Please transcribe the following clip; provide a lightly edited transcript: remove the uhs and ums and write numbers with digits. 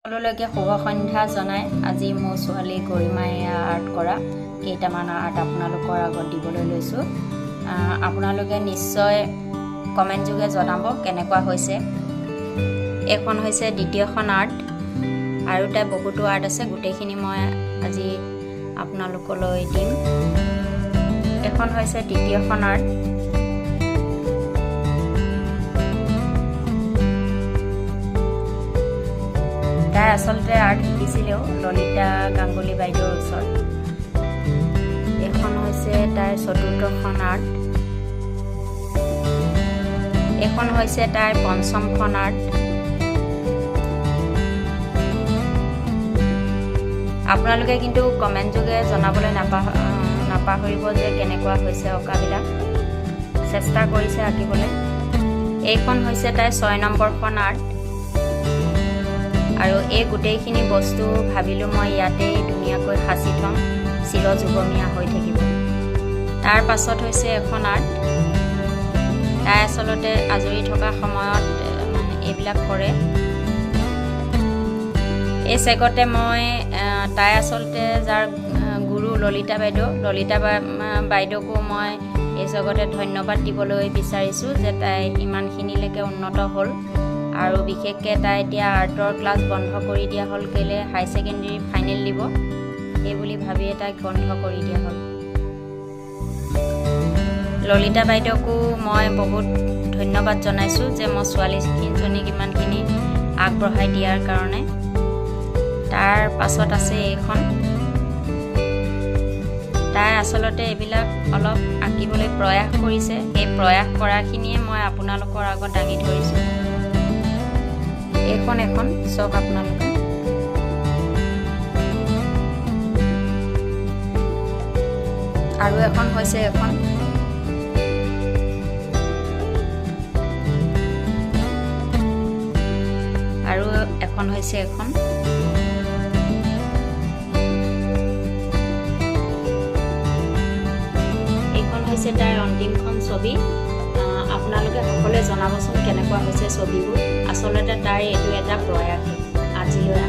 সকলোলৈকে শুভ সন্ধ্যা জনাই আজি মোৰ ছোৱালী গৰিমাই আৰ্ট কৰা কেইটামান আৰ্ট আপোনালোকৰ আগত দিবলৈ লৈছোঁ। আপোনালোকে নিশ্চয় কমেণ্ট যোগে জনাব কেনেকুৱা হৈছে। এখন হৈছে দ্বিতীয়খন আৰ্ট, আৰু তাই বহুতো আৰ্ট আছে, গোটেইখিনি মই আজি আপোনালোকলৈ দিম। এখন হৈছে দ্বিতীয়খন আৰ্ট। তাই আচলতে আৰ্ট শিকিছিলেও ললিতা গাংগুলী বাইদেউৰ ওচৰত। এখন হৈছে তাইৰ চতুৰ্থখন আৰ্ট। এখন হৈছে তাইৰ পঞ্চমখন আৰ্ট। আপোনালোকে কিন্তু কমেণ্ট যোগে জনাবলৈ নাপাহৰিব যে কেনেকুৱা হৈছে অঁকাবিলাক। চেষ্টা কৰিছে আঁকিবলৈ। এইখন হৈছে তাইৰ 6 নম্বৰখন আৰ্ট। আৰু এই গোটেইখিনি বস্তু ভাবিলোঁ মই ইয়াতেই ধুনীয়াকৈ সাঁচি থ'ম, চিৰযুগমীয়া হৈ থাকিব। তাৰ পাছত হৈছে এখন আৰ্ট। তাই আচলতে আজৰি থকা সময়ত এইবিলাক কৰে। এই চেগতে মই তাই আচলতে যাৰ গুৰু ললিতা বাইদেউকো মই এই জগতে ধন্যবাদ দিবলৈ বিচাৰিছোঁ যে তাই ইমানখিনিলৈকে উন্নত হ'ল। আৰু বিশেষকৈ তাই এতিয়া আৰ্টৰ ক্লাছ বন্ধ কৰি দিয়া হ'ল, কেলৈ হাই ছেকেণ্ডেৰী ফাইনেল দিব এই বুলি ভাবিয়ে তাইক বন্ধ কৰি দিয়া হ'ল। ললিতা বাইদেউকো মই বহুত ধন্যবাদ জনাইছোঁ যে মই ছোৱালীজনীক ইমানখিনি আগবঢ়াই দিয়াৰ কাৰণে। তাৰ পাছত আছে এইখন। তাই আচলতে এইবিলাক অলপ আঁকিবলৈ প্ৰয়াস কৰিছে, সেই প্ৰয়াস কৰাখিনিয়ে মই আপোনালোকৰ আগত দাঙি ধৰিছোঁ। এখন চাওক আপোনালোকে। আৰু এখন হৈছে এখন। আৰু এখন হৈছে এখন। এইখন হৈছে তাইৰ অন্তিমখন ছবি। আপোনালোকে সকলোৱে জনাবচোন কেনেকুৱা হৈছে ছবিবোৰ। আচলতে তাইৰ এইটো এটা প্ৰয়াস আজিলৈ